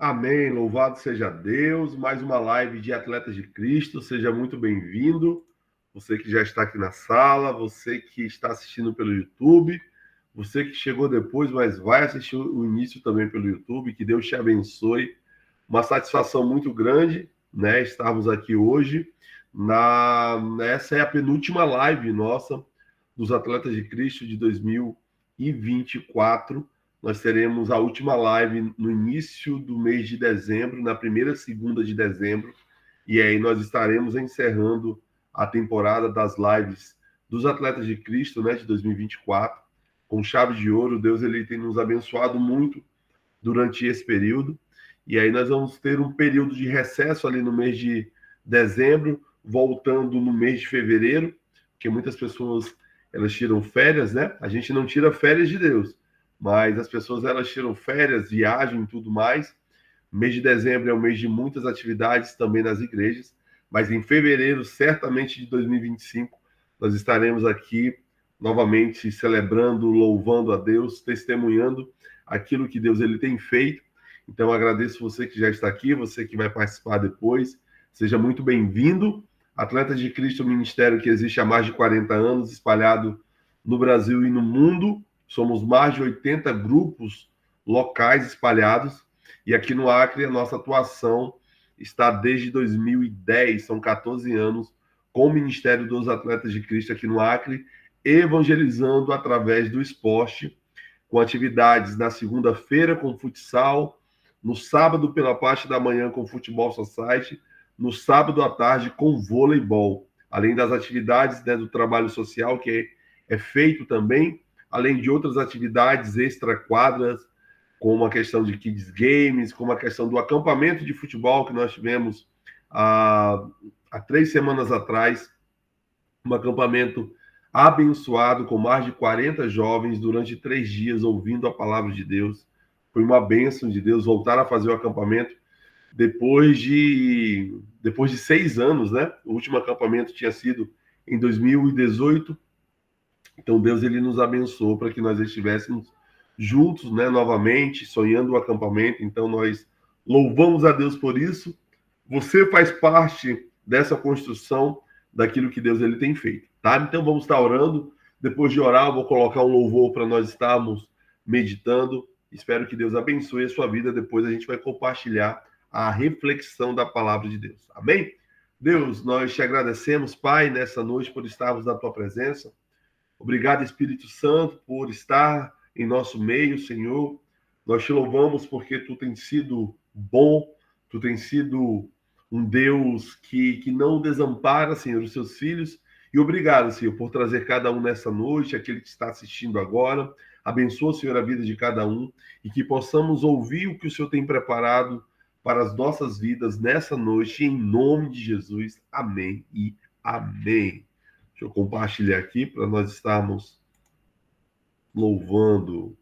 Amém, louvado seja Deus, mais uma live de Atletas de Cristo, seja muito bem-vindo, você que já está aqui na sala, você que está assistindo pelo YouTube, você que chegou depois, mas vai assistir o início também pelo YouTube, que Deus te abençoe, uma satisfação muito grande, né, estarmos aqui hoje, essa é a penúltima live nossa dos Atletas de Cristo de 2024. Nós teremos a última live no início do mês de dezembro, na primeira segunda de dezembro, e aí nós estaremos encerrando a temporada das lives dos Atletas de Cristo, né, de 2024, com chave de ouro. Deus ele tem nos abençoado muito durante esse período, e aí nós vamos ter um período de recesso ali no mês de dezembro, voltando no mês de fevereiro, porque muitas pessoas elas tiram férias, né? A gente não tira férias de Deus, mas as pessoas elas tiram férias, viajam e tudo mais. O mês de dezembro é um mês de muitas atividades também nas igrejas, mas em fevereiro, certamente de 2025, nós estaremos aqui novamente celebrando, louvando a Deus, testemunhando aquilo que Deus ele tem feito. Então agradeço você que já está aqui, você que vai participar depois, seja muito bem-vindo. Atletas de Cristo é um ministério que existe há mais de 40 anos, espalhado no Brasil e no mundo. Somos mais de 80 grupos locais espalhados, e aqui no Acre a nossa atuação está desde 2010, são 14 anos, com o Ministério dos Atletas de Cristo aqui no Acre, evangelizando através do esporte, com atividades na segunda-feira com futsal, no sábado pela parte da manhã com futebol society, no sábado à tarde com voleibol, além das atividades, né, do trabalho social que é feito também, além de outras atividades extra-quadras, como a questão de kids games, como a questão do acampamento de futebol que nós tivemos há 3 semanas atrás, um acampamento abençoado com mais de 40 jovens durante 3 dias ouvindo a palavra de Deus. Foi uma bênção de Deus voltar a fazer o acampamento depois de 6 anos, né? O último acampamento tinha sido em 2018. Então Deus ele nos abençoou para que nós estivéssemos juntos, né, novamente, sonhando o acampamento. Então nós louvamos a Deus por isso. Você faz parte dessa construção daquilo que Deus ele tem feito, tá? Então vamos estar orando. Depois de orar, eu vou colocar um louvor para nós estarmos meditando. Espero que Deus abençoe a sua vida. Depois a gente vai compartilhar a reflexão da palavra de Deus. Amém? Deus, nós te agradecemos, Pai, nessa noite por estarmos na tua presença. Obrigado, Espírito Santo, por estar em nosso meio, Senhor. Nós te louvamos porque tu tens sido bom, tu tens sido um Deus que não desampara, Senhor, os seus filhos. E obrigado, Senhor, por trazer cada um nessa noite, aquele que está assistindo agora. Abençoa, Senhor, a vida de cada um e que possamos ouvir o que o Senhor tem preparado para as nossas vidas nessa noite, em nome de Jesus. Amém e amém. Deixa eu compartilhar aqui para nós estarmos louvando.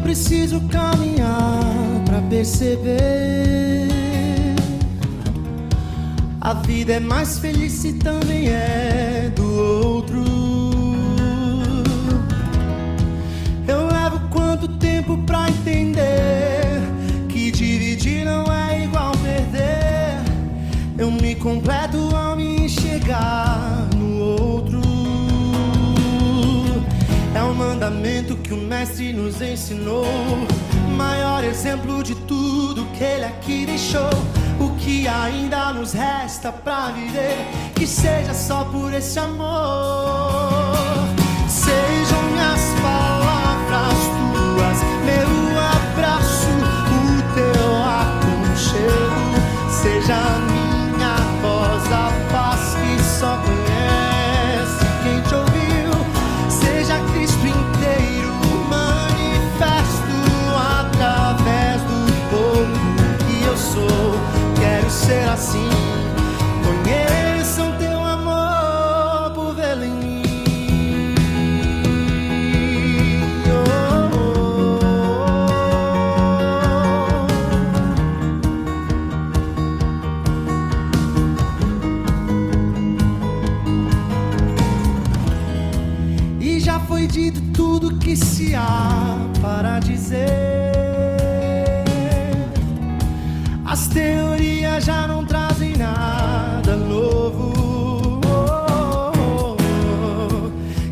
Preciso caminhar pra perceber. A vida é mais feliz se também é do outro. Eu levo quanto tempo pra entender que dividir não é igual perder. Eu me completo ao me enxergar no outro. É um mandamento que o mestre nos ensinou, maior exemplo de tudo que ele aqui deixou. O que ainda nos resta pra viver, que seja só por esse amor. Sejam minhas palavras tuas, meu abraço, o teu aconchego. Seja a minha voz a paz que dito tudo que se há para dizer. As teorias já não trazem nada novo.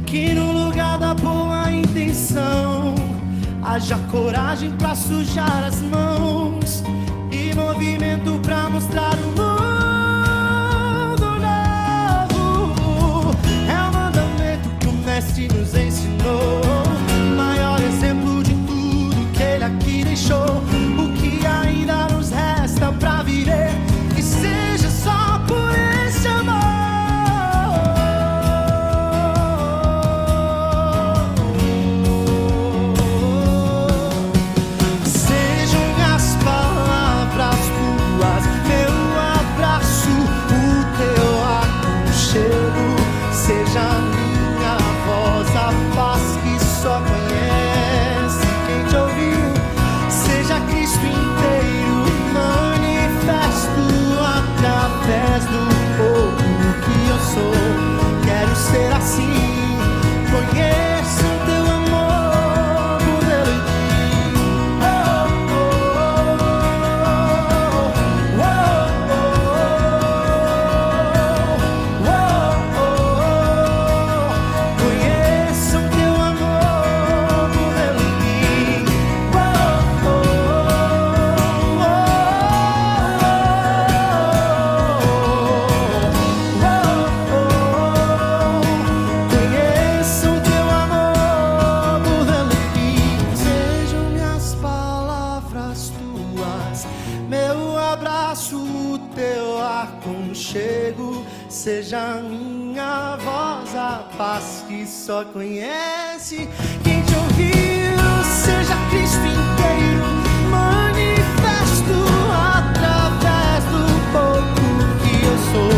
Que no lugar da boa intenção haja coragem pra sujar as mãos e movimento pra mostrar o mundo novo. É o mandamento que o mestre nos ensinou, o maior exemplo de tudo que ele aqui deixou. O que ainda nos resta pra viver, que seja só por esse amor. Sejam as palavras tuas, meu abraço, o teu aconchego. Seja a minha voz, a paz que só conhece quem te ouviu. Seja Cristo inteiro, manifesto através do pouco que eu sou. Quero ser assim, conheço o teu amor, modelo em mim. Oh, oh, oh, oh, oh, oh. Conheço o teu amor, modelo em mim. Oh, oh, conheço o teu amor, modelo em mim. Sejam minhas palavras tuas, meu abraço, o teu aconchego. Seja a minha voz, a paz que só conhece quem te ouviu. Seja Cristo inteiro, manifesto através do pouco que eu sou.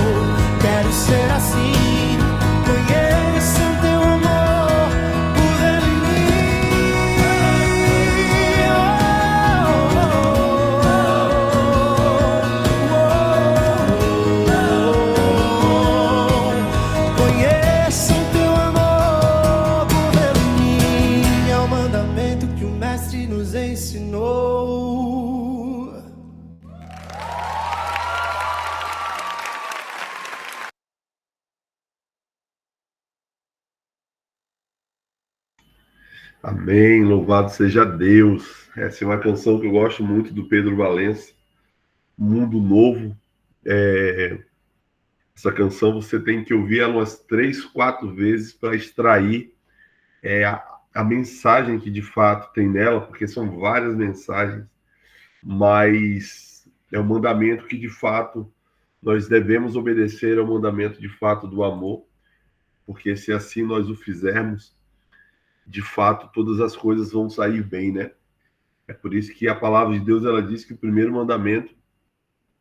Quero ser assim, conheço o teu amor, por ele em mim. Conheço o teu amor, por ele em mim. É o mandamento que o mestre nos ensinou. Amém, louvado seja Deus. Essa é uma canção que eu gosto muito do Pedro Valença, Mundo Novo. Essa canção você tem que ouvir ela umas 3, 4 vezes para extrair a mensagem que de fato tem nela, porque são várias mensagens, mas é um mandamento que de fato nós devemos obedecer ao mandamento de fato do amor, porque se assim nós o fizermos, de fato todas as coisas vão sair bem, né? É por isso que a palavra de Deus, ela diz que o primeiro mandamento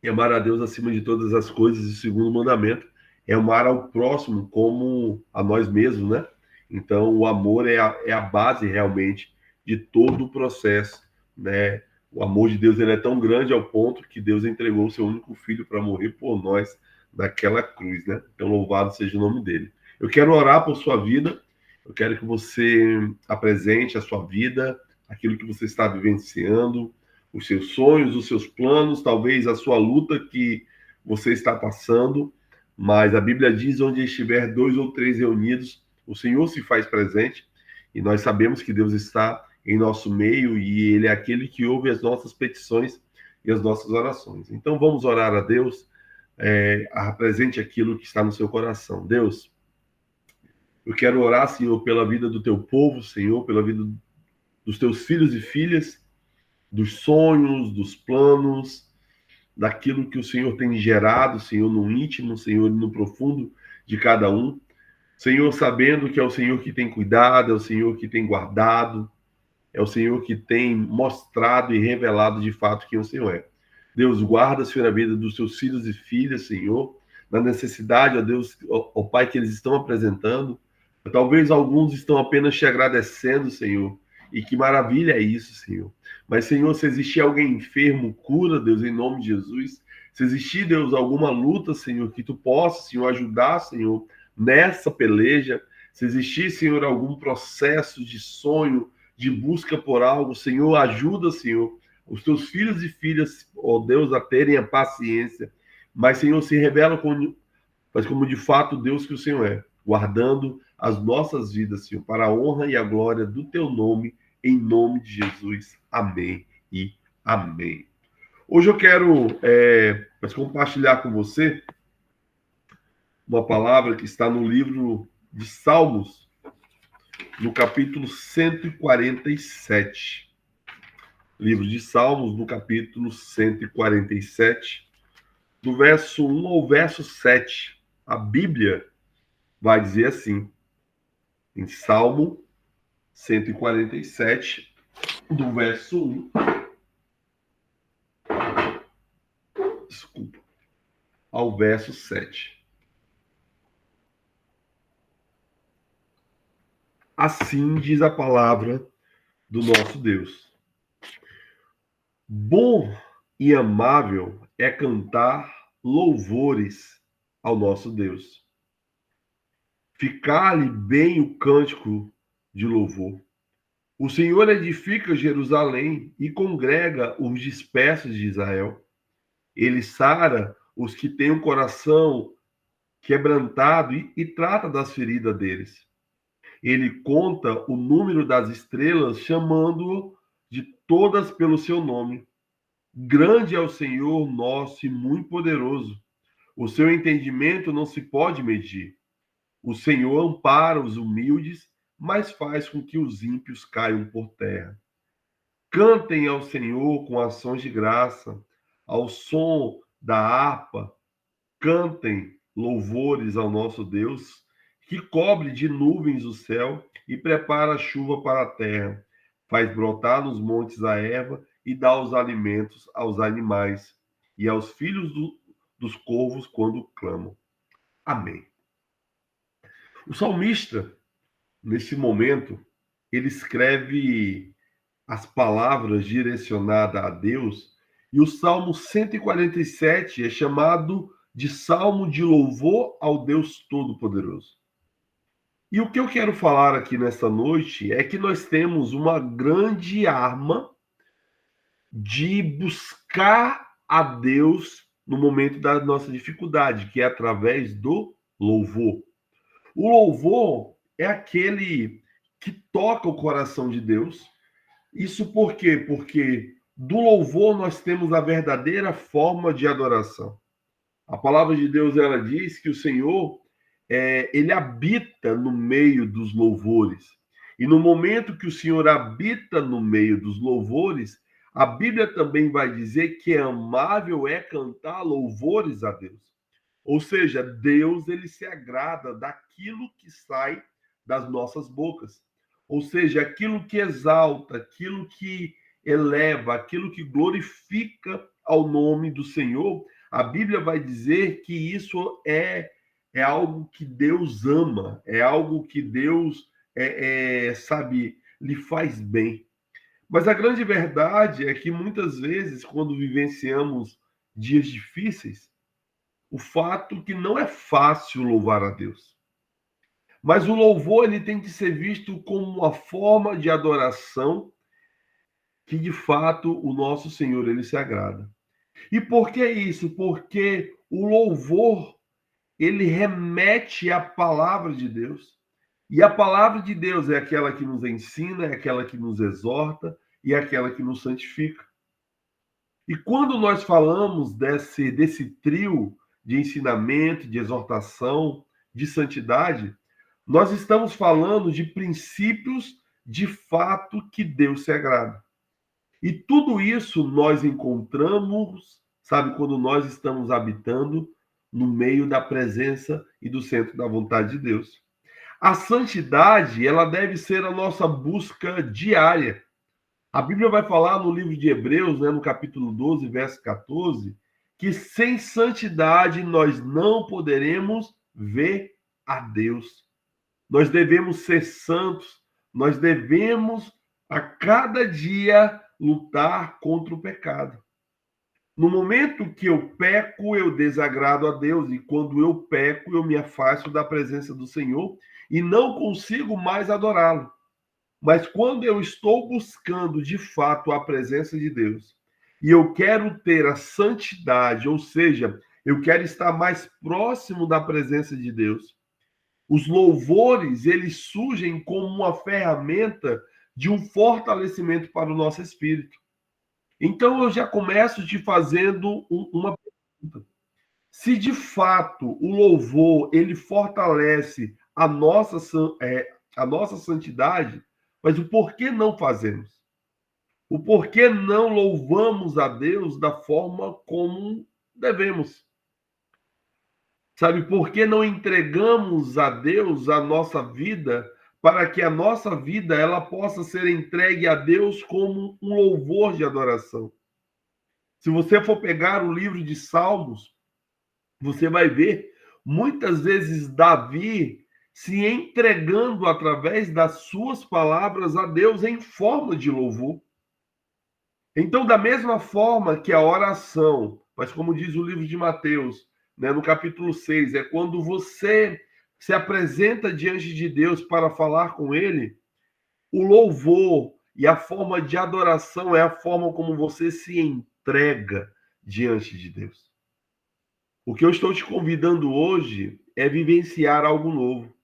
é amar a Deus acima de todas as coisas, e o segundo mandamento é amar ao próximo como a nós mesmos, né? Então, o amor é a base realmente de todo o processo, né? O amor de Deus, ele é tão grande ao ponto que Deus entregou o seu único filho para morrer por nós naquela cruz, né? Então, louvado seja o nome dele. Eu quero orar por sua vida, eu quero que você apresente a sua vida, aquilo que você está vivenciando, os seus sonhos, os seus planos, talvez a sua luta que você está passando, mas a Bíblia diz: onde estiver 2 ou 3 reunidos, o Senhor se faz presente, e nós sabemos que Deus está em nosso meio e Ele é aquele que ouve as nossas petições e as nossas orações. Então vamos orar a Deus, apresente aquilo que está no seu coração. Deus, eu quero orar, Senhor, pela vida do teu povo, Senhor, pela vida dos teus filhos e filhas, dos sonhos, dos planos, daquilo que o Senhor tem gerado, Senhor, no íntimo, Senhor, no profundo de cada um. Senhor, sabendo que é o Senhor que tem cuidado, é o Senhor que tem guardado, é o Senhor que tem mostrado e revelado de fato quem o Senhor é. Deus, guarda, Senhor, a vida dos teus filhos e filhas, Senhor, na necessidade, ó Deus, ó Pai, que eles estão apresentando. Talvez alguns estão apenas te agradecendo, Senhor, e que maravilha é isso, Senhor. Mas, Senhor, se existir alguém enfermo, cura, Deus, em nome de Jesus. Se existir, Deus, alguma luta, Senhor, que tu possa, Senhor, ajudar, Senhor, nessa peleja. Se existir, Senhor, algum processo de sonho, de busca por algo, Senhor, ajuda, Senhor, os teus filhos e filhas, ó Deus, a terem a paciência. Mas, Senhor, se revela como de fato Deus que o Senhor é, guardando as nossas vidas, Senhor, para a honra e a glória do teu nome, em nome de Jesus. Amém e amém. Hoje eu quero compartilhar com você uma palavra que está no livro de Salmos, no capítulo 147. Livro de Salmos, no capítulo 147, do verso 1 ao verso 7. A Bíblia vai dizer assim, em Salmo 147, do verso 1, ao verso 7. Assim diz a palavra do nosso Deus. Bom e amável é cantar louvores ao nosso Deus. Ficar-lhe bem o cântico de louvor. O Senhor edifica Jerusalém e congrega os dispersos de Israel. Ele sara os que têm o coração quebrantado e trata das feridas deles. Ele conta o número das estrelas, chamando-o de todas pelo seu nome. Grande é o Senhor nosso e muito poderoso. O seu entendimento não se pode medir. O Senhor ampara os humildes, mas faz com que os ímpios caiam por terra. Cantem ao Senhor com ações de graça, ao som da harpa. Cantem louvores ao nosso Deus, que cobre de nuvens o céu e prepara a chuva para a terra, faz brotar nos montes a erva e dá os alimentos aos animais e aos filhos dos corvos quando clamam. Amém. O salmista, nesse momento, ele escreve as palavras direcionadas a Deus, e o Salmo 147 é chamado de Salmo de louvor ao Deus Todo-Poderoso. E o que eu quero falar aqui nessa noite é que nós temos uma grande arma de buscar a Deus no momento da nossa dificuldade, que é através do louvor. O louvor é aquele que toca o coração de Deus. Isso por quê? Porque do louvor nós temos a verdadeira forma de adoração. A palavra de Deus, ela diz que o Senhor ele habita no meio dos louvores. E no momento que o Senhor habita no meio dos louvores, a Bíblia também vai dizer que amável é cantar louvores a Deus. Ou seja, Deus, ele se agrada daquilo que sai das nossas bocas. Ou seja, aquilo que exalta, aquilo que eleva, aquilo que glorifica ao nome do Senhor. A Bíblia vai dizer que isso é algo que Deus ama, é algo que Deus, lhe faz bem. Mas a grande verdade é que muitas vezes, quando vivenciamos dias difíceis, o fato que não é fácil louvar a Deus. Mas o louvor, ele tem que ser visto como uma forma de adoração que, de fato, o nosso Senhor, ele se agrada. E por que isso? Porque o louvor, ele remete à palavra de Deus. E a palavra de Deus é aquela que nos ensina, é aquela que nos exorta e é aquela que nos santifica. E quando nós falamos desse trio de ensinamento, de exortação, de santidade, nós estamos falando de princípios de fato que Deus se agrada. E tudo isso nós encontramos, quando nós estamos habitando no meio da presença e do centro da vontade de Deus. A santidade, ela deve ser a nossa busca diária. A Bíblia vai falar no livro de Hebreus, no capítulo 12, verso 14, que sem santidade nós não poderemos ver a Deus. Nós devemos ser santos, nós devemos a cada dia lutar contra o pecado. No momento que eu peco, eu desagrado a Deus, e quando eu peco, eu me afasto da presença do Senhor, e não consigo mais adorá-lo. Mas quando eu estou buscando de fato a presença de Deus, e eu quero ter a santidade, ou seja, eu quero estar mais próximo da presença de Deus, os louvores, eles surgem como uma ferramenta de um fortalecimento para o nosso espírito. Então eu já começo te fazendo uma pergunta. Se de fato o louvor ele fortalece a nossa santidade, mas o porquê não fazemos? O porquê não louvamos a Deus da forma como devemos? Sabe, por que não entregamos a Deus a nossa vida para que a nossa vida ela possa ser entregue a Deus como um louvor de adoração? Se você for pegar o livro de Salmos, você vai ver muitas vezes Davi se entregando através das suas palavras a Deus em forma de louvor. Então, da mesma forma que a oração, mas como diz o livro de Mateus, né, no capítulo 6, é quando você se apresenta diante de Deus para falar com ele, o louvor e a forma de adoração é a forma como você se entrega diante de Deus. O que eu estou te convidando hoje é vivenciar algo novo.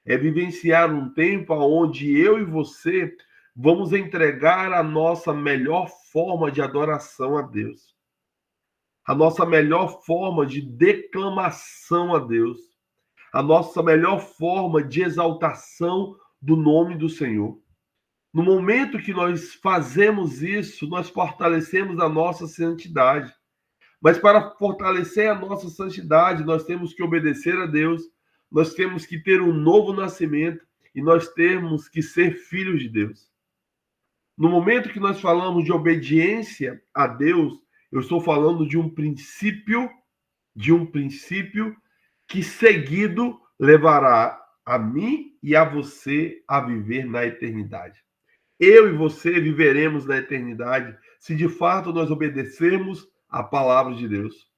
É vivenciar um tempo onde eu e você vamos entregar a nossa melhor forma de adoração a Deus. A nossa melhor forma de declamação a Deus. A nossa melhor forma de exaltação do nome do Senhor. No momento que nós fazemos isso, nós fortalecemos a nossa santidade. Mas para fortalecer a nossa santidade, nós temos que obedecer a Deus, nós temos que ter um novo nascimento e nós temos que ser filhos de Deus. No momento que nós falamos de obediência a Deus, eu estou falando de um princípio que seguido levará a mim e a você a viver na eternidade. Eu e você viveremos na eternidade se de fato nós obedecermos a palavra de Deus.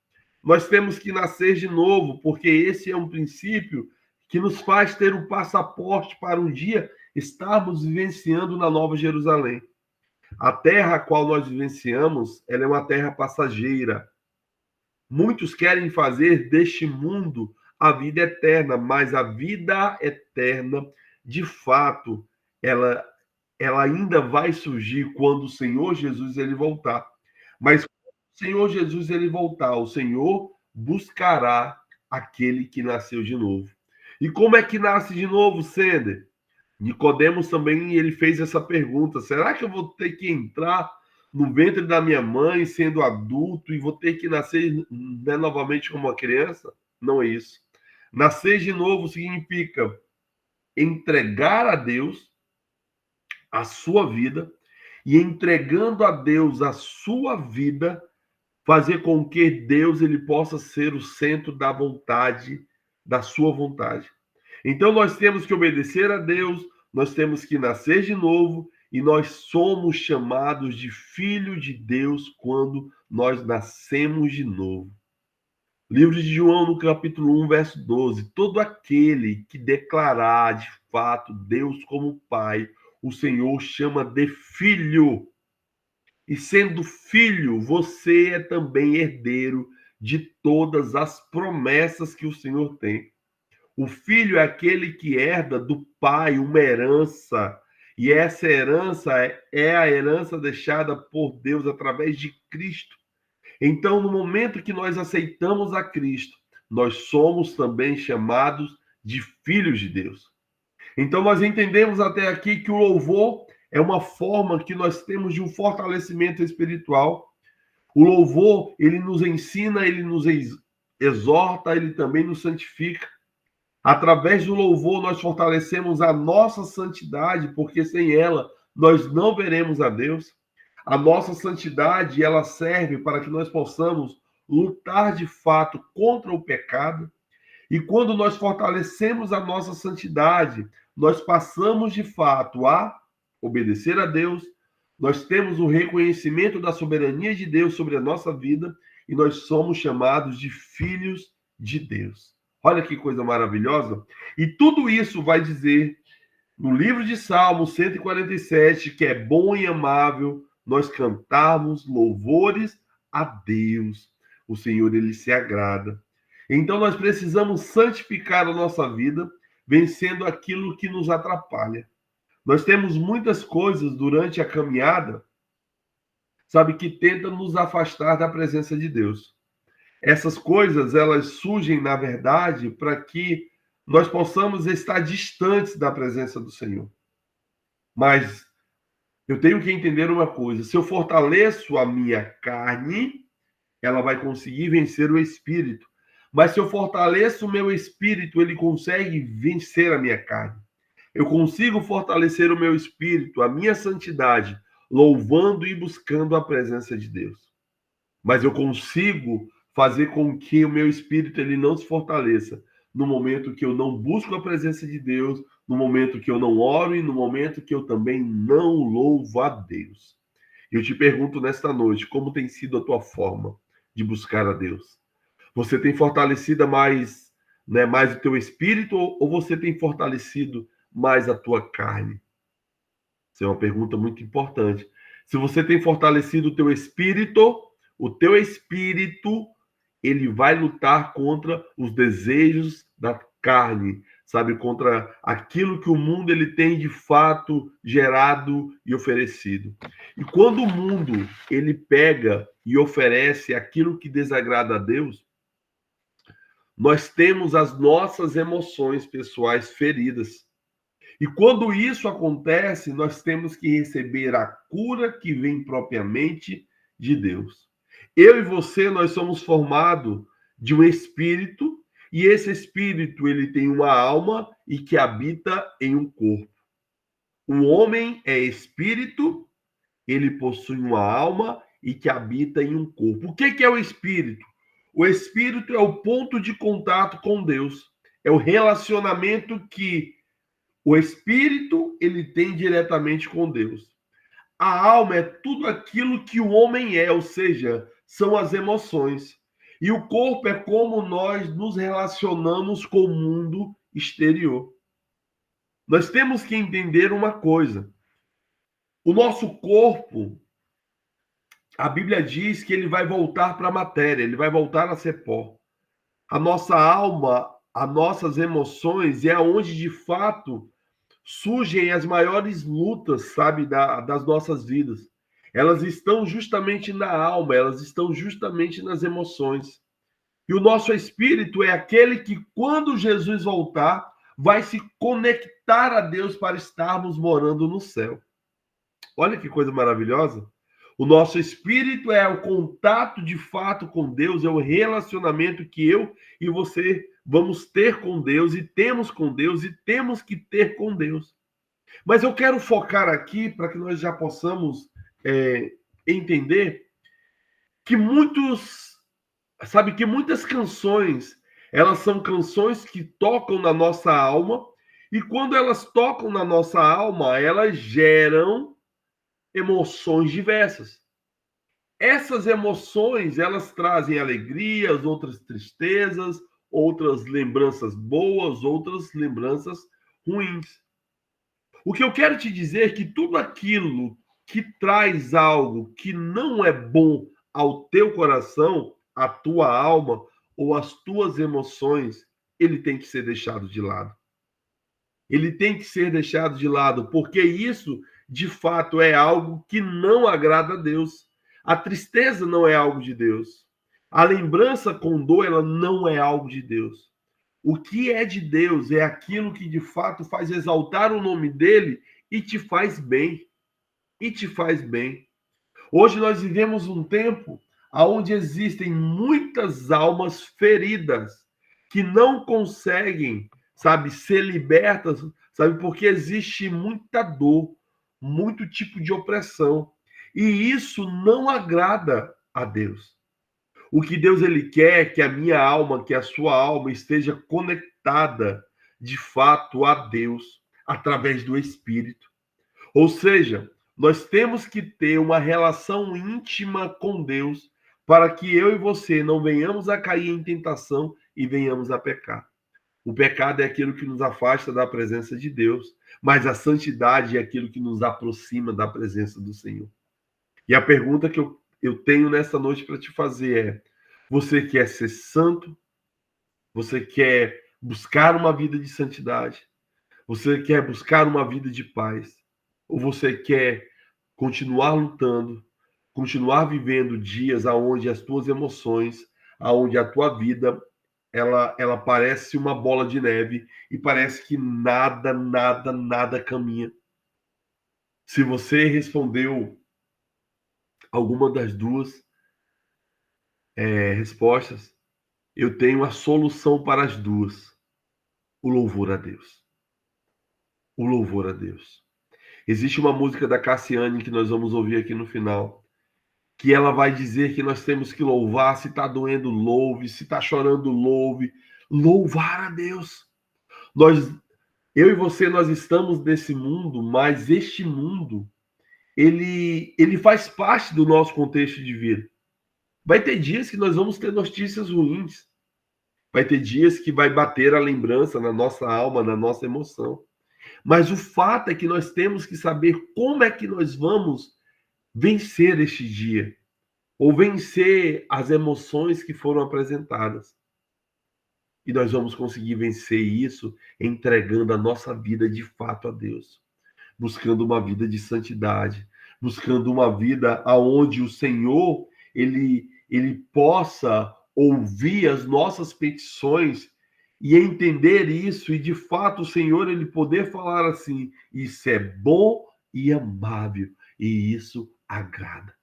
Nós temos que nascer de novo, porque esse é um princípio que nos faz ter um passaporte para um dia estarmos vivenciando na Nova Jerusalém. A terra a qual nós vivenciamos, ela é uma terra passageira. Muitos querem fazer deste mundo a vida eterna, mas a vida eterna, de fato, ela ainda vai surgir quando o Senhor Jesus ele voltar. Mas o Senhor Jesus ele voltar, o Senhor buscará aquele que nasceu de novo. E como é que nasce de novo, Sender? Nicodemos também ele fez essa pergunta: será que eu vou ter que entrar no ventre da minha mãe sendo adulto e vou ter que nascer, né, novamente como uma criança? Não é isso. Nascer de novo significa entregar a Deus a sua vida e entregando a Deus a sua vida, fazer com que Deus ele possa ser o centro da vontade, da sua vontade. Então nós temos que obedecer a Deus, nós temos que nascer de novo e nós somos chamados de filho de Deus quando nós nascemos de novo. Livro de João, no capítulo 1, verso 12. Todo aquele que declarar de fato Deus como Pai, o Senhor chama de filho. E sendo filho, você é também herdeiro de todas as promessas que o Senhor tem. O filho é aquele que herda do pai uma herança. E essa herança é a herança deixada por Deus através de Cristo. Então, no momento que nós aceitamos a Cristo, nós somos também chamados de filhos de Deus. Então, nós entendemos até aqui que o louvor é uma forma que nós temos de um fortalecimento espiritual. O louvor, ele nos ensina, ele nos exorta, ele também nos santifica. Através do louvor, nós fortalecemos a nossa santidade, porque sem ela, nós não veremos a Deus. A nossa santidade, ela serve para que nós possamos lutar de fato contra o pecado. E quando nós fortalecemos a nossa santidade, nós passamos de fato a obedecer a Deus, nós temos o reconhecimento da soberania de Deus sobre a nossa vida e nós somos chamados de filhos de Deus. Olha que coisa maravilhosa. E tudo isso vai dizer no livro de Salmos 147 que é bom e amável nós cantarmos louvores a Deus. O Senhor, ele se agrada. Então nós precisamos santificar a nossa vida, vencendo aquilo que nos atrapalha. Nós temos muitas coisas durante a caminhada, sabe, que tentam nos afastar da presença de Deus. Essas coisas, elas surgem, na verdade, para que nós possamos estar distantes da presença do Senhor. Mas eu tenho que entender uma coisa: se eu fortaleço a minha carne, ela vai conseguir vencer o espírito. Mas se eu fortaleço o meu espírito, ele consegue vencer a minha carne. Eu consigo fortalecer o meu espírito, a minha santidade, louvando e buscando a presença de Deus. Mas eu consigo fazer com que o meu espírito ele não se fortaleça no momento que eu não busco a presença de Deus, no momento que eu não oro e no momento que eu também não louvo a Deus. Eu te pergunto nesta noite, como tem sido a tua forma de buscar a Deus? Você tem fortalecido mais, mais o teu espírito ou você tem fortalecido mais a tua carne? Essa é uma pergunta muito importante. Se você tem fortalecido o teu espírito ele vai lutar contra os desejos da carne, sabe, contra aquilo que o mundo ele tem de fato gerado e oferecido. E quando o mundo ele pega e oferece aquilo que desagrada a Deus, nós temos as nossas emoções pessoais feridas. E quando isso acontece, nós temos que receber a cura que vem propriamente de Deus. Eu e você, nós somos formados de um espírito, e esse espírito ele tem uma alma e que habita em um corpo. O homem é espírito, ele possui uma alma e que habita em um corpo. O que é o espírito? O espírito é o ponto de contato com Deus. É o relacionamento que o espírito ele tem diretamente com Deus. A alma é tudo aquilo que o homem é, ou seja, são as emoções. E o corpo é como nós nos relacionamos com o mundo exterior. Nós temos que entender uma coisa. O nosso corpo, a Bíblia diz que ele vai voltar para a matéria, ele vai voltar a ser pó. A nossa alma, as nossas emoções, é onde de fato surgem as maiores lutas, sabe, das nossas vidas. Elas estão justamente na alma, elas estão justamente nas emoções. E o nosso espírito é aquele que, quando Jesus voltar, vai se conectar a Deus para estarmos morando no céu. Olha que coisa maravilhosa. O nosso espírito é o contato de fato com Deus, é o relacionamento que eu e você vamos ter com Deus e temos com Deus e temos que ter com Deus. Mas eu quero focar aqui para que nós já possamos entender que que muitas canções, elas são canções que tocam na nossa alma e quando elas tocam na nossa alma, elas geram emoções diversas. Essas emoções, elas trazem alegrias, outras tristezas, outras lembranças boas, outras lembranças ruins. O que eu quero te dizer é que tudo aquilo que traz algo que não é bom ao teu coração, à tua alma ou às tuas emoções, ele tem que ser deixado de lado. Ele tem que ser deixado de lado, porque isso, de fato, é algo que não agrada a Deus. A tristeza não é algo de Deus. A lembrança com dor, ela não é algo de Deus. O que é de Deus é aquilo que, de fato, faz exaltar o nome dele e te faz bem. E te faz bem. Hoje nós vivemos um tempo onde existem muitas almas feridas que não conseguem, sabe, ser libertas, sabe, porque existe muita dor, muito tipo de opressão. E isso não agrada a Deus. O que Deus ele quer é que a minha alma, que a sua alma esteja conectada de fato a Deus através do Espírito. Ou seja, nós temos que ter uma relação íntima com Deus para que eu e você não venhamos a cair em tentação e venhamos a pecar. O pecado é aquilo que nos afasta da presença de Deus, mas a santidade é aquilo que nos aproxima da presença do Senhor. E a pergunta que eu tenho nessa noite para te fazer é: você quer ser santo? Você quer buscar uma vida de santidade? Você quer buscar uma vida de paz? Ou você quer continuar lutando, continuar vivendo dias aonde as tuas emoções, aonde a tua vida, ela parece uma bola de neve e parece que nada caminha? Se você respondeu alguma das duas respostas, eu tenho a solução para as duas: o louvor a Deus. O louvor a Deus. Existe uma música da Cassiane que nós vamos ouvir aqui no final, que ela vai dizer que nós temos que louvar. Se está doendo, louve. Se está chorando, louve. Louvar a Deus. Eu e você, nós estamos nesse mundo, mas este mundo, ele faz parte do nosso contexto de vida. Vai ter dias que nós vamos ter notícias ruins. Vai ter dias que vai bater a lembrança na nossa alma, na nossa emoção. Mas o fato é que nós temos que saber como é que nós vamos vencer este dia, ou vencer as emoções que foram apresentadas. E nós vamos conseguir vencer isso entregando a nossa vida de fato a Deus, buscando uma vida de santidade, buscando uma vida aonde o Senhor ele possa ouvir as nossas petições e entender isso, e de fato o Senhor ele poder falar assim: isso é bom e amável, e isso agrada.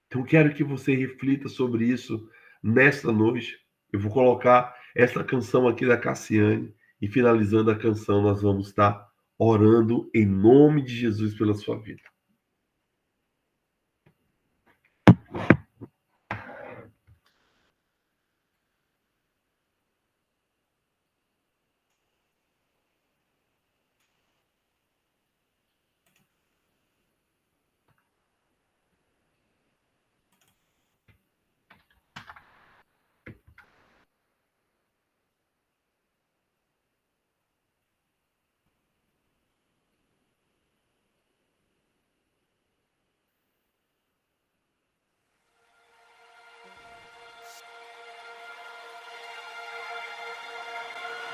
Então quero que você reflita sobre isso nesta noite. Eu vou colocar essa canção aqui da Cassiane, e finalizando a canção nós vamos estar orando em nome de Jesus pela sua vida.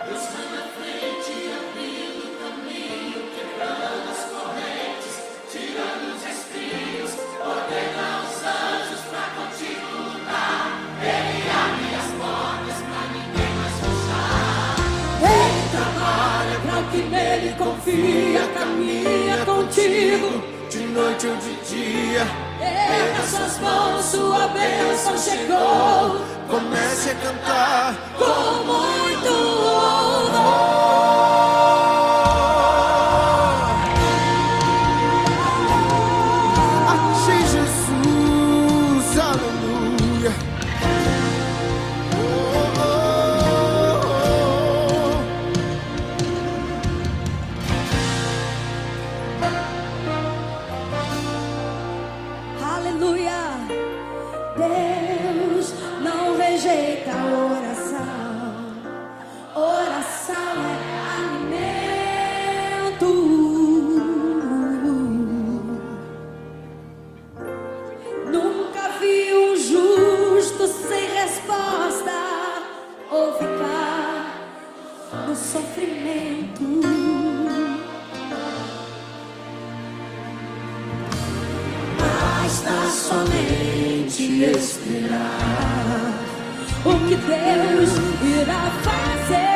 Deus vai na frente, abrindo caminho, quebrando as correntes, tirando os espinhos, ordena os anjos pra contigo lutar. Ele abre as portas pra ninguém mais fechar. Ele trabalha pra que nele confia, caminha contigo, de noite ou de dia. Erga suas mãos, sua bênção chegou. Comece a cantar com muito louvor. Achei Jesus, aleluia. Aleluia. Deus não rejeita a oração. Oração é alimento. Nunca vi um justo sem resposta ou ficar no sofrimento. Basta somente esperar o que Deus irá fazer.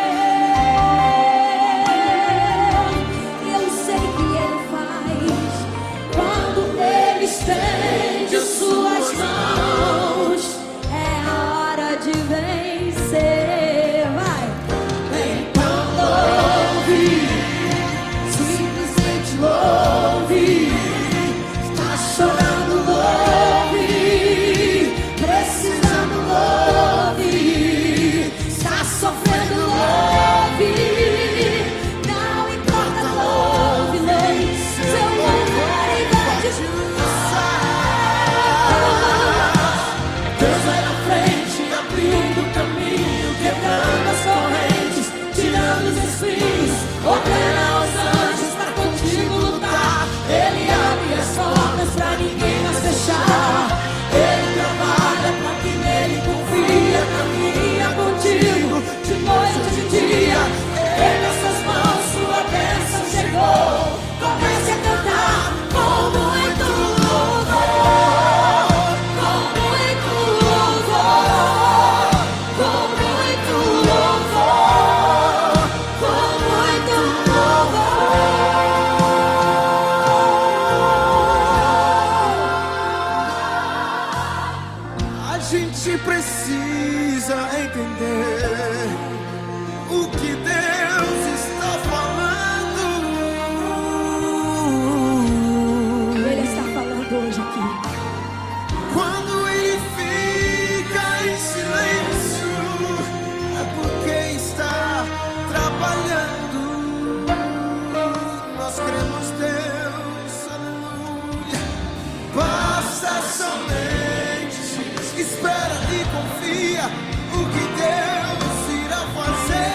Eu sei que Ele faz quando Ele estende suas mãos. É a hora de vencer. Vai! Então louve, simplesmente louve. Está chorando, louve. Precisando, louve. Está sofrendo, espinhos, ordena aos anjos pra contigo lutar. Ele abre as portas pra ninguém mais fechar. Ele trabalha pra quem nele confia, caminha contigo de noite e de dia. Erga suas mãos, sua bênção chegou. Comece a cantar com muito louvor, com muito louvor, com muito louvor, com muito louvor. A gente precisa entender o que Deus está falando. Ele está falando hoje aqui. Quando ele fica em silêncio, é porque está trabalhando. Nós cremos Deus, aleluia. Basta somente espera e confia o que Deus irá fazer.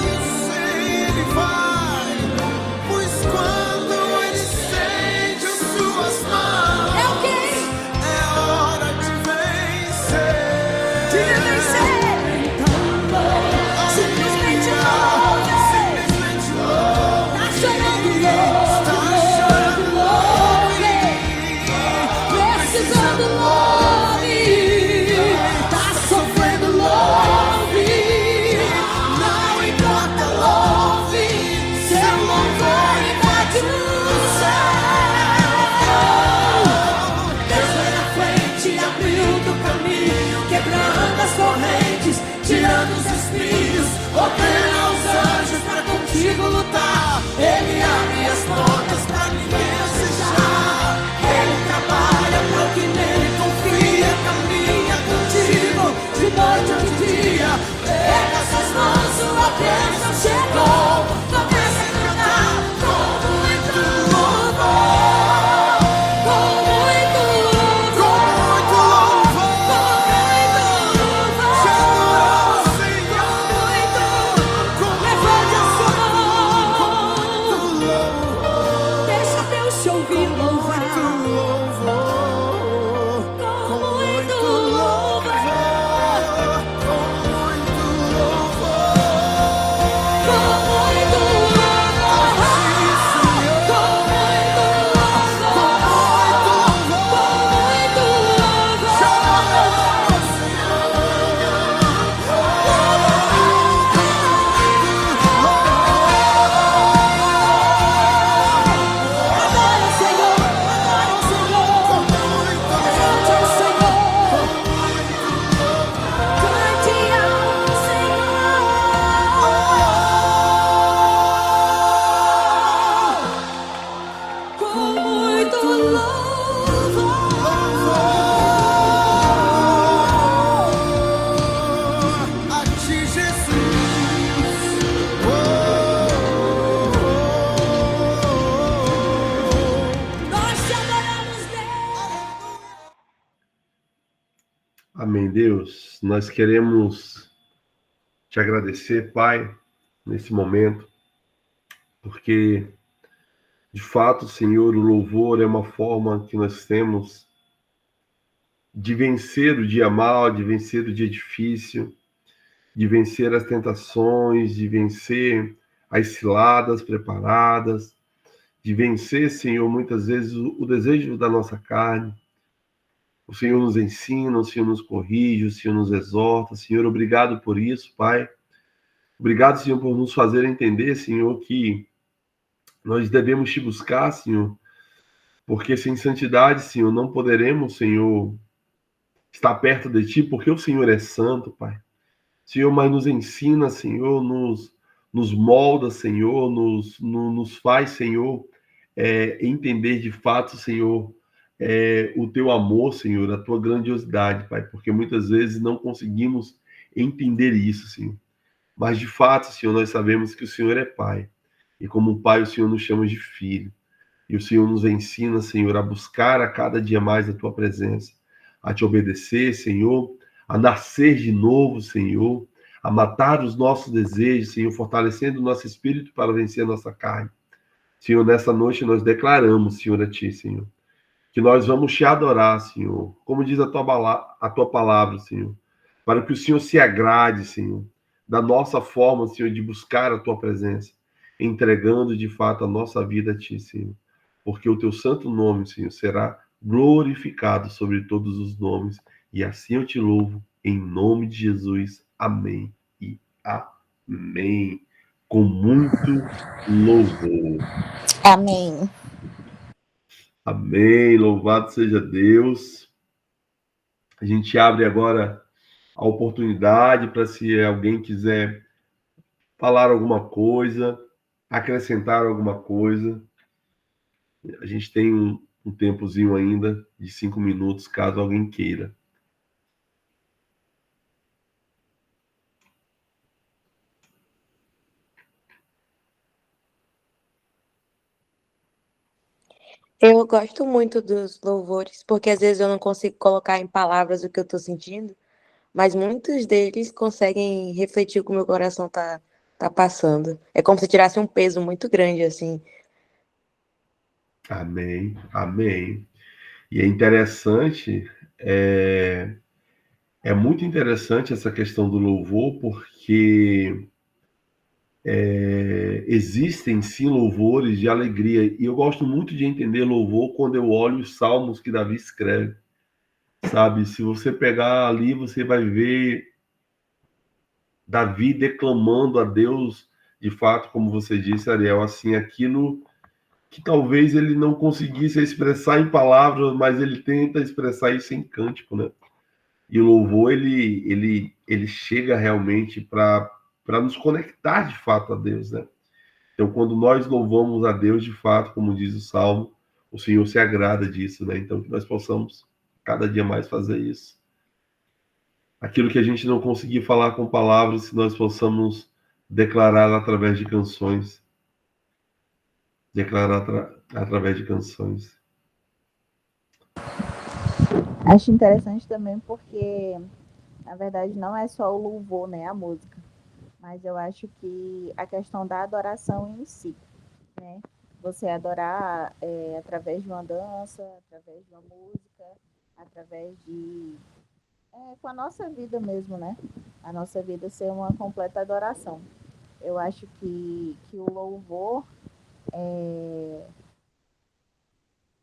Eu sei, Ele vai, pois quando Ele estende as suas mãos, é o quê? É hora de vencer. De vencer. Simplesmente louve. Simplesmente louve. Tá chorando louve. Tá chorando louve. Precisando louve, tá sofrendo louve, não importa louve, seu louvor invade o céu. Deus vai na frente, abrindo o caminho, quebrando as correntes, tirando os espinhos, ordena aos anjos pra contigo lutar. Ele abre as portas pra ninguém as fechar. Ele trabalha pra quem nele confia, caminha contigo de noite ou de dia. Erga suas mãos, sua bênção chegou. Comece a cantar com muito louvor, com muito louvor, com muito louvor. Chegou, Senhor, levante a sua mão. Deixa Deus te ouvir louvar. Com muito louvor, com muito louvor, com muito louvor, com muito adora o Senhor, adora o Senhor, exalte ao Senhor, cante ao Senhor. Com muito louvor a ti, Jesus. Nós te adoramos, Deus. Amém, Deus. Nós queremos te agradecer, Pai, nesse momento, porque, de fato, Senhor, o louvor é uma forma que nós temos de vencer o dia mau, de vencer o dia difícil, de vencer as tentações, de vencer as ciladas preparadas, de vencer, Senhor, muitas vezes o desejo da nossa carne. O Senhor nos ensina, o Senhor nos corrige, o Senhor nos exorta. Senhor, obrigado por isso, Pai. Obrigado, Senhor, por nos fazer entender, Senhor, que nós devemos te buscar, Senhor, porque sem santidade, Senhor, não poderemos, Senhor, estar perto de Ti, porque o Senhor é santo, Pai. Senhor, mas nos ensina, Senhor, nos molda, Senhor, nos faz, Senhor, entender de fato, Senhor, o Teu amor, Senhor, a Tua grandiosidade, Pai, porque muitas vezes não conseguimos entender isso, Senhor. Mas, de fato, Senhor, nós sabemos que o Senhor é Pai. E como Pai, o Senhor nos chama de filho. E o Senhor nos ensina, Senhor, a buscar a cada dia mais a Tua presença, a Te obedecer, Senhor, a nascer de novo, Senhor, a matar os nossos desejos, Senhor, fortalecendo o nosso espírito para vencer a nossa carne. Senhor, nessa noite nós declaramos, Senhor, a Ti, Senhor, que nós vamos Te adorar, Senhor, como diz a Tua palavra, Senhor, para que o Senhor se agrade, Senhor, da nossa forma, Senhor, de buscar a Tua presença, entregando de fato a nossa vida a Ti, Senhor, porque o Teu santo nome, Senhor, será glorificado sobre todos os nomes, e assim eu Te louvo, em nome de Jesus. Amém e amém. Com muito louvor. Amém. Amém. Louvado seja Deus. A gente abre agora a oportunidade para se alguém quiser falar alguma coisa, acrescentar alguma coisa. A gente tem um tempozinho ainda de 5 minutos, caso alguém queira. Eu gosto muito dos louvores, porque às vezes eu não consigo colocar em palavras o que eu estou sentindo, mas muitos deles conseguem refletir o que o meu coração tá passando. É como se tirasse um peso muito grande, assim. Amém, amém. E é interessante, é muito interessante essa questão do louvor, porque existem sim louvores de alegria, e eu gosto muito de entender louvor quando eu olho os salmos que Davi escreve, sabe? Se você pegar ali, você vai ver Davi declamando a Deus, de fato, como você disse, Ariel, assim, aquilo que talvez ele não conseguisse expressar em palavras, mas ele tenta expressar isso em cântico, né? E o louvor, ele chega realmente para nos conectar de fato a Deus, né? Então, quando nós louvamos a Deus de fato, como diz o Salmo, o Senhor se agrada disso, né? Então, que nós possamos cada dia mais fazer isso. Aquilo que a gente não conseguir falar com palavras, que nós possamos declarar através de canções. Declarar através de canções. Acho interessante também porque, na verdade, não é só o louvor, né, a música, mas eu acho que a questão da adoração em si, né? Você adorar através de uma dança, através de uma música, através de com a nossa vida mesmo, né? A nossa vida ser uma completa adoração. Eu acho que o louvor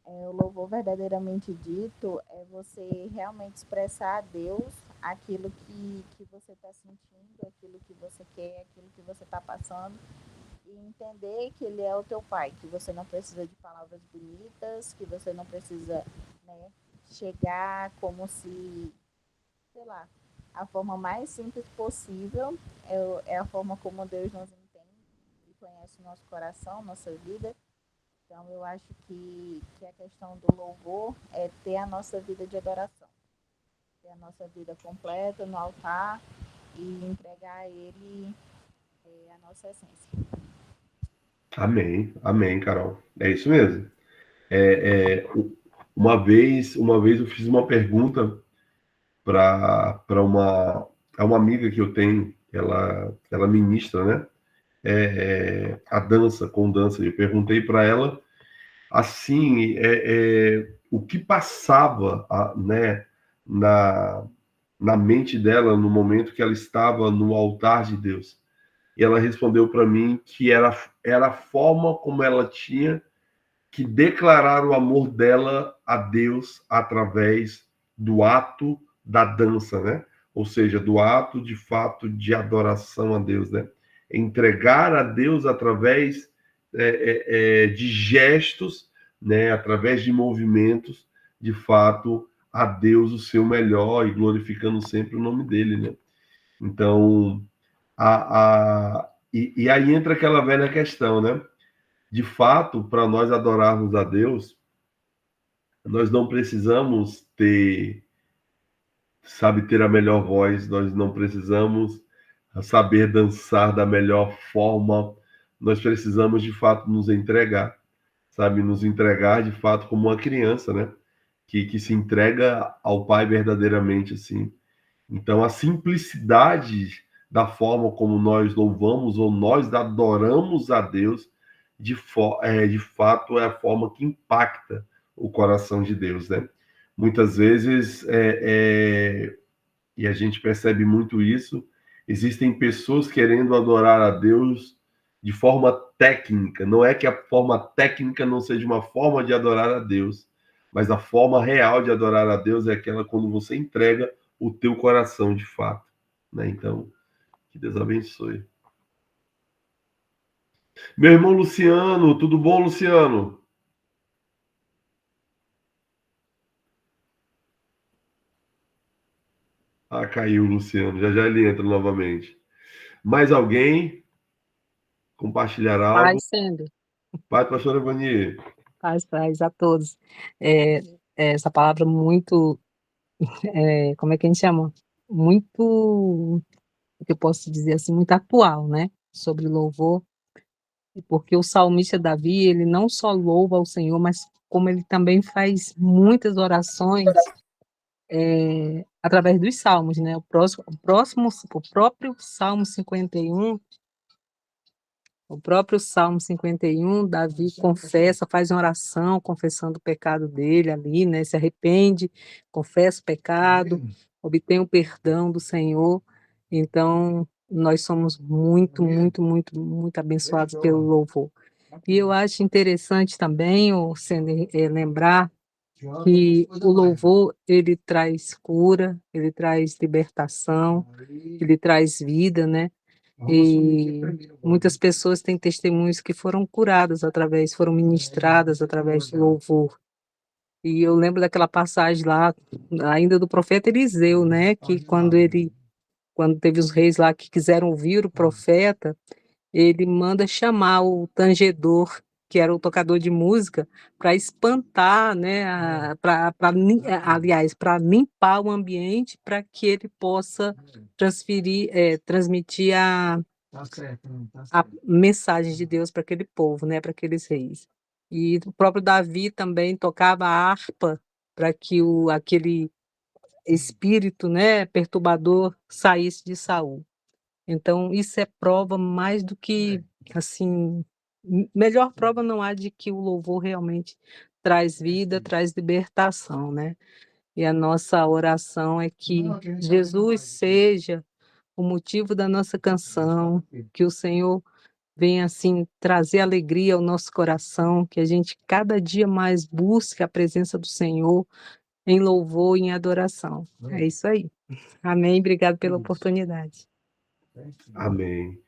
o louvor verdadeiramente dito é você realmente expressar a Deus aquilo que você está sentindo, aquilo que você quer, aquilo que você está passando, e entender que Ele é o teu Pai, que você não precisa de palavras bonitas, que você não precisa, né, chegar como se, sei lá, a forma mais simples possível é a forma como Deus nos entende e conhece o nosso coração, nossa vida. Então, eu acho que a questão do louvor é ter a nossa vida de adoração, ter a nossa vida completa no altar e entregar a Ele a nossa essência. Amém, amém, Carol. É isso mesmo. Uma vez eu fiz uma pergunta para uma amiga que eu tenho, ela ministra, né? A dança, com dança. Eu perguntei para ela assim, o que passava, né, na mente dela no momento que ela estava no altar de Deus. E ela respondeu para mim que era a forma como ela tinha que declarar o amor dela a Deus através do ato da dança, né? Ou seja, do ato de fato de adoração a Deus, né? Entregar a Deus através de gestos, né? Através de movimentos, de fato, a Deus o seu melhor e glorificando sempre o nome dele, né? Então, e aí entra aquela velha questão, né? De fato, para nós adorarmos a Deus, nós não precisamos ter a melhor voz, nós não precisamos saber dançar da melhor forma, nós precisamos de fato nos entregar, sabe? Nos entregar de fato como uma criança, né? Que se entrega ao Pai verdadeiramente, assim. Então, a simplicidade da forma como nós louvamos ou nós adoramos a Deus, de fato é a forma que impacta o coração de Deus, né? Muitas vezes, e a gente percebe muito isso, existem pessoas querendo adorar a Deus de forma técnica. Não é que a forma técnica não seja uma forma de adorar a Deus, mas a forma real de adorar a Deus é aquela quando você entrega o teu coração de fato, né? Então, que Deus abençoe. Meu irmão Luciano, tudo bom, Luciano? Ah, caiu o Luciano, já já ele entra novamente. Mais alguém compartilhar algo? Paz sendo, Pai, pastor Evani. paz a todos. É, essa palavra muito, como é que a gente chama? Muito, o que eu posso dizer assim, muito atual, né? Sobre louvor, porque o salmista Davi, ele não só louva ao Senhor, mas como ele também faz muitas orações através dos salmos, né? O próprio Salmo 51. O próprio Salmo 51, Davi confessa, faz uma oração confessando o pecado dele ali, né? Se arrepende, confessa o pecado, obtém o perdão do Senhor. Então, nós somos muito, muito, muito, muito abençoados pelo louvor. E eu acho interessante também, lembrar que o louvor, ele traz cura, ele traz libertação, ele traz vida, né? E muitas pessoas têm testemunhos que foram curadas foram ministradas através do louvor. E eu lembro daquela passagem lá, ainda do profeta Eliseu, né? Que quando teve os reis lá que quiseram ouvir o profeta, ele manda chamar o tangedor, que era o tocador de música, para espantar, né, aliás, para limpar o ambiente, para que ele possa transmitir a mensagem de Deus para aquele povo, né, para aqueles reis. E o próprio Davi também tocava a harpa para que aquele espírito, né, perturbador saísse de Saul. Então, isso é prova mais do que, assim, melhor prova não há de que o louvor realmente traz vida, traz libertação, né? E a nossa oração é que Jesus seja o motivo da nossa canção, que o Senhor venha, assim, trazer alegria ao nosso coração, que a gente cada dia mais busque a presença do Senhor em louvor e em adoração. É isso aí. Amém. Obrigado pela oportunidade. Amém.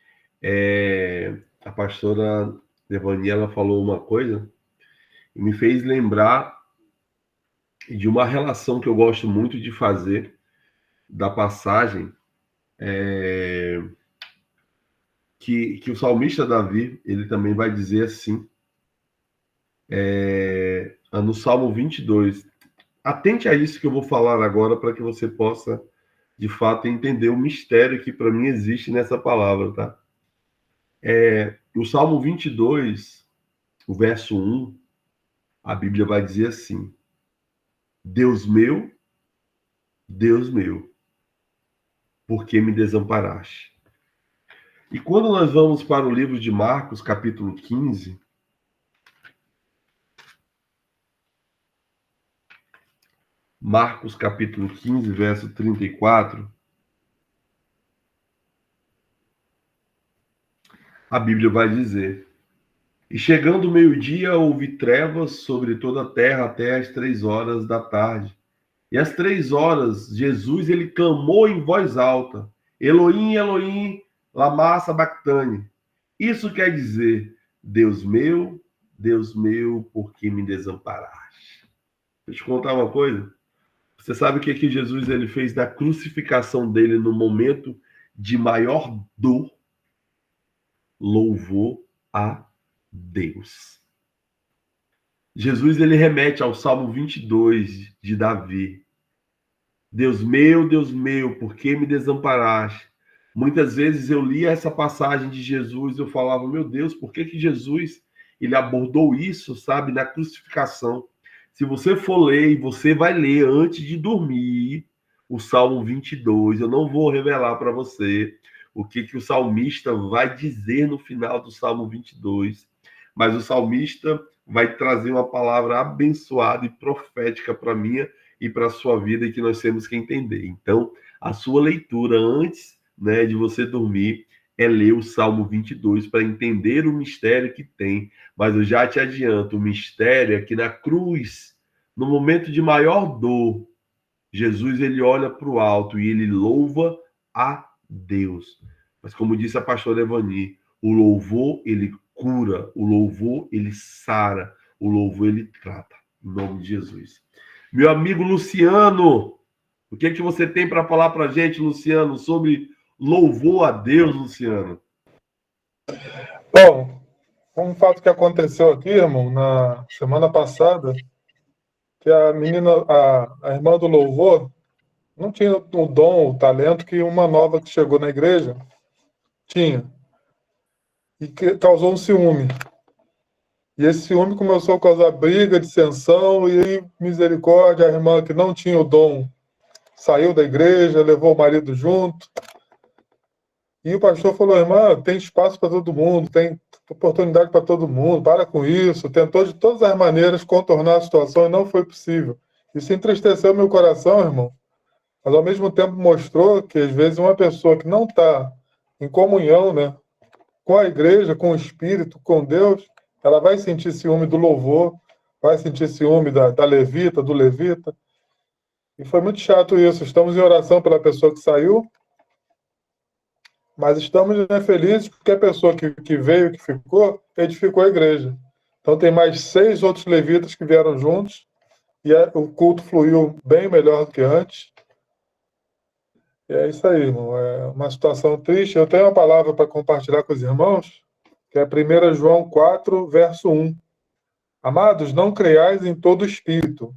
A pastora Devani, ela falou uma coisa e me fez lembrar de uma relação que eu gosto muito de fazer da passagem que o salmista Davi, ele também vai dizer assim, no Salmo 22. Atente a isso que eu vou falar agora para que você possa, de fato, entender o mistério que para mim existe nessa palavra, tá? No Salmo 22, o verso 1, a Bíblia vai dizer assim: Deus meu, por que me desamparaste? E quando nós vamos para o livro de Marcos, capítulo 15, Marcos, capítulo 15, verso 34, a Bíblia vai dizer: E chegando o meio-dia, houve trevas sobre toda a terra até as 3 horas da tarde. E às 3 horas, Jesus ele clamou em voz alta: Elohim, Elohim, lama sabachthani. Isso quer dizer: Deus meu, por que me desamparaste? Deixa eu te contar uma coisa. Você sabe o que Jesus ele fez na crucificação dele no momento de maior dor? Louvou a Deus. Jesus ele remete ao Salmo 22 de Davi. Deus meu, por que me desamparaste? Muitas vezes eu lia essa passagem de Jesus e eu falava, meu Deus, por que Jesus ele abordou isso, sabe, na crucificação? Se você for ler, e você vai ler antes de dormir o Salmo 22, eu não vou revelar para você, o que o salmista vai dizer no final do Salmo 22. Mas o salmista vai trazer uma palavra abençoada e profética para a minha e para a sua vida, e que nós temos que entender. Então, a sua leitura antes, né, de você dormir é ler o Salmo 22 para entender o mistério que tem. Mas eu já te adianto, o mistério é que na cruz, no momento de maior dor, Jesus ele olha para o alto e ele louva a Deus. Mas como disse a pastora Evani, o louvor ele cura, o louvor ele sara, o louvor ele trata. Em nome de Jesus. Meu amigo Luciano, o que você tem para falar para a gente, Luciano, sobre louvor a Deus, Luciano? Bom, um fato que aconteceu aqui, irmão, na semana passada, que a menina, a irmã do louvor, não tinha o dom, o talento que uma nova que chegou na igreja tinha. E que causou um ciúme. E esse ciúme começou a causar briga, dissensão, e aí, misericórdia, a irmã que não tinha o dom saiu da igreja, levou o marido junto. E o pastor falou, irmã, tem espaço para todo mundo, tem oportunidade para todo mundo, para com isso. Tentou de todas as maneiras contornar a situação e não foi possível. Isso entristeceu meu coração, irmão. Mas, ao mesmo tempo, mostrou que, às vezes, uma pessoa que não está em comunhão, né, com a igreja, com o Espírito, com Deus, ela vai sentir ciúme do louvor, vai sentir ciúme da levita, do levita. E foi muito chato isso. Estamos em oração pela pessoa que saiu, mas estamos, né, felizes porque a pessoa que veio, que ficou, edificou a igreja. Então tem mais 6 outros levitas que vieram juntos e o culto fluiu bem melhor do que antes. E é isso aí, irmão. É uma situação triste. Eu tenho uma palavra para compartilhar com os irmãos, que é 1 João 4, verso 1. Amados, não creiais em todo espírito,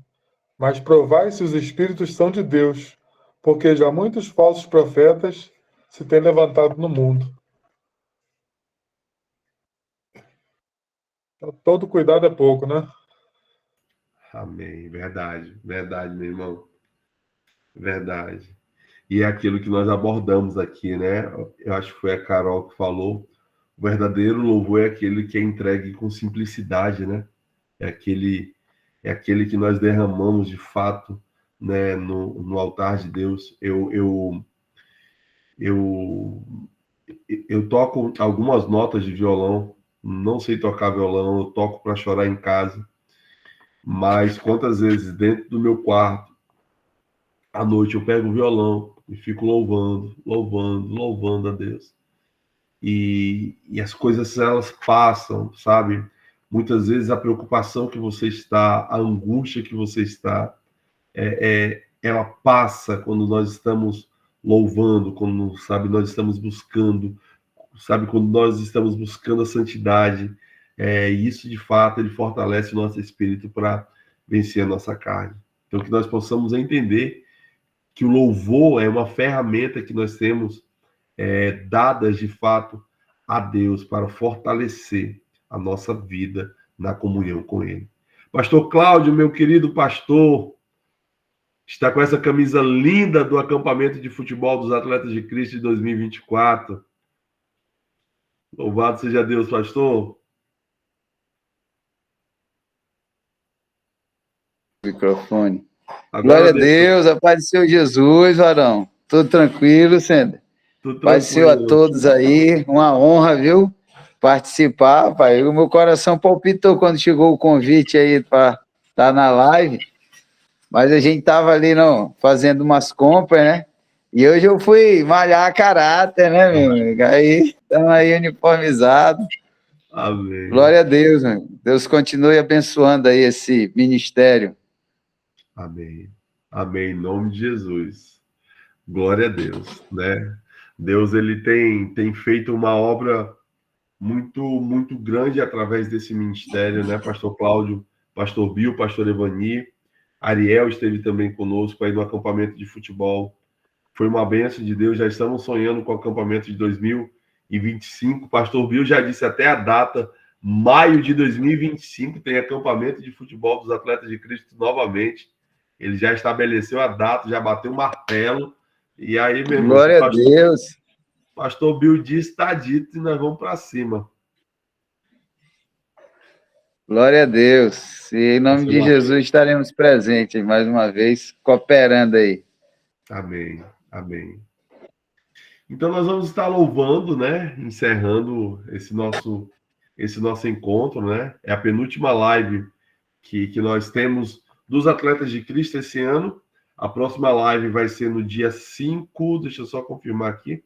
mas provai se os espíritos são de Deus, porque já muitos falsos profetas se têm levantado no mundo. Então, todo cuidado é pouco, né? Amém. Verdade, verdade, meu irmão. Verdade. E é aquilo que nós abordamos aqui, né? Eu acho que foi a Carol que falou. O verdadeiro louvor é aquele que é entregue com simplicidade, né? É aquele que nós derramamos de fato, né, no altar de Deus. Eu toco algumas notas de violão, não sei tocar violão, eu toco para chorar em casa, mas quantas vezes dentro do meu quarto, à noite, eu pego o violão e fico louvando a Deus. E as coisas, elas passam, sabe? Muitas vezes a preocupação que você está, a angústia que você está, ela passa quando nós estamos louvando, quando, sabe, nós estamos buscando, sabe, quando nós estamos buscando a santidade. E isso, de fato, ele fortalece o nosso espírito para vencer a nossa carne. Então, que nós possamos entender que o louvor é uma ferramenta que nós temos dadas, de fato, a Deus para fortalecer a nossa vida na comunhão com Ele. Pastor Cláudio, meu querido pastor, está com essa camisa linda do acampamento de futebol dos Atletas de Cristo de 2024. Louvado seja Deus, pastor. Microfone. Glória a Deus, a paz do Senhor Jesus, varão. Tudo tranquilo, Sender? Tudo tranquilo. Paz do Senhor a todos aí, uma honra, viu? Participar, pai. O meu coração palpitou quando chegou o convite aí para estar na live, mas a gente tava ali fazendo umas compras, né? E hoje eu fui malhar caráter, né, meu amigo? Aí estamos aí uniformizados. Amém. Glória a Deus, meu. Deus continue abençoando aí esse ministério. Amém. Amém. Em nome de Jesus. Glória a Deus, né? Deus, ele tem feito uma obra muito, muito grande através desse ministério, né? Pastor Cláudio, Pastor Bill, Pastor Evani, Ariel esteve também conosco aí no acampamento de futebol. Foi uma bênção de Deus. Já estamos sonhando com o acampamento de 2025. Pastor Bill já disse até a data, maio de 2025, tem acampamento de futebol dos Atletas de Cristo novamente. Ele já estabeleceu a data, já bateu o martelo. E aí, meu irmão, glória a Deus. Pastor Bill disse, está dito, e nós vamos para cima. Glória a Deus. E em nome de Jesus estaremos presentes mais uma vez, cooperando aí. Amém, amém. Então nós vamos estar louvando, né? Encerrando esse nosso encontro, né? É a penúltima live que nós temos dos Atletas de Cristo esse ano. A próxima live vai ser no dia 5, deixa eu só confirmar aqui.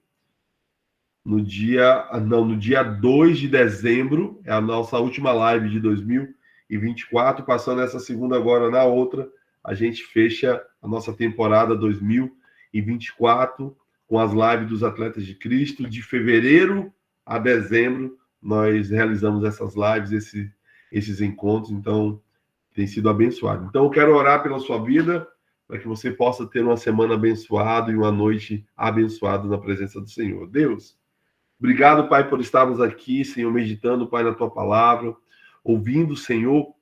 No dia 2 de dezembro, é a nossa última live de 2024. Passando essa segunda agora na outra, a gente fecha a nossa temporada 2024 com as lives dos Atletas de Cristo. De fevereiro a dezembro, nós realizamos essas lives, esses encontros, então tem sido abençoado. Então eu quero orar pela sua vida, para que você possa ter uma semana abençoada e uma noite abençoada na presença do Senhor. Deus, obrigado, Pai, por estarmos aqui, Senhor, meditando, Pai, na Tua palavra, ouvindo, Senhor,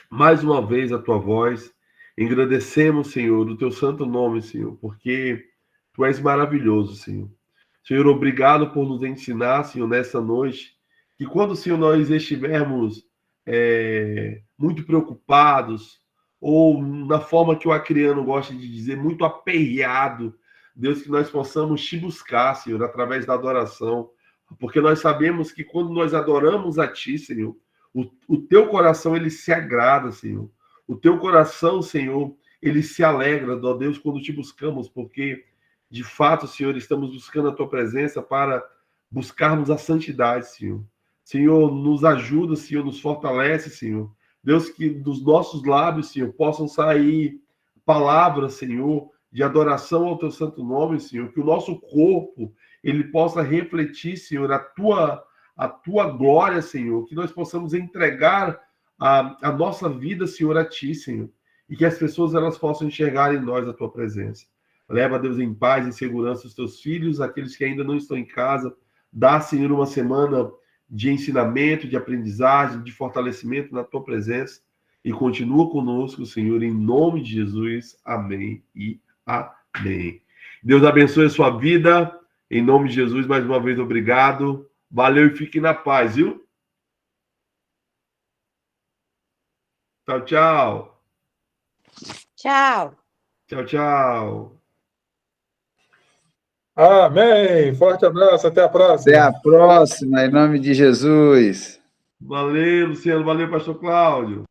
mais uma vez a Tua voz. Engrandecemos, Senhor, o Teu santo nome, Senhor, porque Tu és maravilhoso, Senhor. Senhor, obrigado por nos ensinar, Senhor, nessa noite, que quando, Senhor, nós estivermos muito preocupados, ou na forma que o acriano gosta de dizer, muito aperreado, Deus, que nós possamos te buscar, Senhor, através da adoração, porque nós sabemos que quando nós adoramos a Ti, Senhor, o Teu coração, ele se agrada, Senhor. O Teu coração, Senhor, ele se alegra, ó Deus, quando Te buscamos, porque, de fato, Senhor, estamos buscando a Tua presença para buscarmos a santidade, Senhor. Senhor, nos ajuda, Senhor, nos fortalece, Senhor. Deus, que dos nossos lábios, Senhor, possam sair palavras, Senhor, de adoração ao Teu santo nome, Senhor, que o nosso corpo, ele possa refletir, Senhor, a tua glória, Senhor, que nós possamos entregar a nossa vida, Senhor, a Ti, Senhor, e que as pessoas, elas possam enxergar em nós a Tua presença. Leva, Deus, em paz e segurança os Teus filhos, aqueles que ainda não estão em casa. Dá, Senhor, uma semana de ensinamento, de aprendizagem, de fortalecimento na Tua presença. E continua conosco, Senhor, em nome de Jesus. Amém e amém. Deus abençoe a sua vida. Em nome de Jesus, mais uma vez, obrigado. Valeu e fique na paz, viu? Tchau, tchau. Tchau. Tchau, tchau. Amém. Forte abraço. Até a próxima. Até a próxima, em nome de Jesus. Valeu, Luciano. Valeu, pastor Cláudio.